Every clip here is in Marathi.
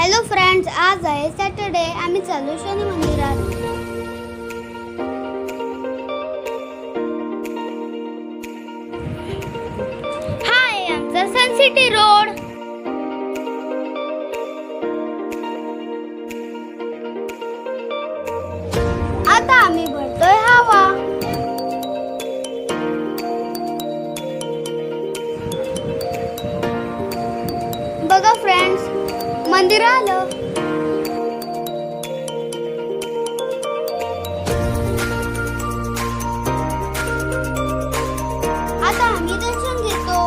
हॅलो फ्रेंड्स, आज आहे सॅटर्डे. आम्ही चालू शनी मंदिरात. हाय, आमचा सन सिटी रोड. आता आम्ही भरतोय हवा. बघा फ्रेंड्स, मंदिर आलं. आता आम्ही दर्शन घेतो.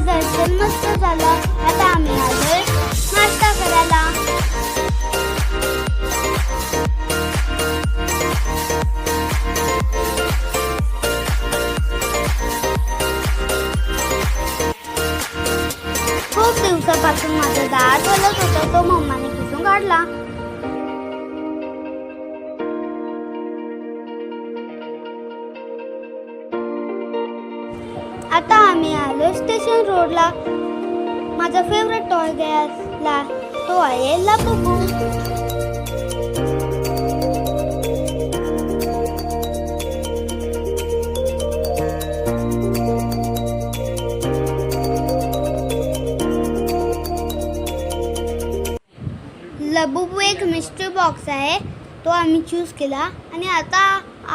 दर्शन मस्त झालं. आता आम्ही आलोय नाश्ता करायला. खूप दिवसापासून माझं दात हलत होतं, तो मम्माने पुसून काढला. आता आम्ही आलो स्टेशन रोडला. माझा फेवरेट टॉय घ्यायला, तो आहे लाबुबू. लाबुबू एक मिस्ट्री बॉक्स आहे, तो आम्ही चूज केला आणि आता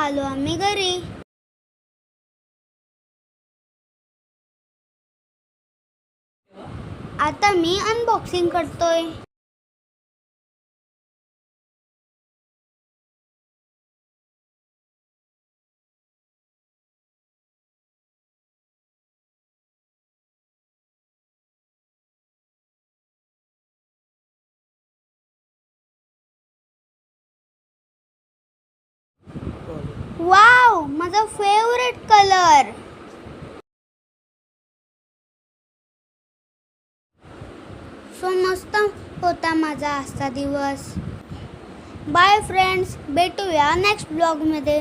आलो आम्ही घरी. आता मी अनबॉक्सिंग करतोय. वाव, माझा फेवरेट कलर. सो मस्त होता माझा आजचा दिवस. बाय फ्रेंड्स, भेटूया नेक्स्ट ब्लॉगमध्ये.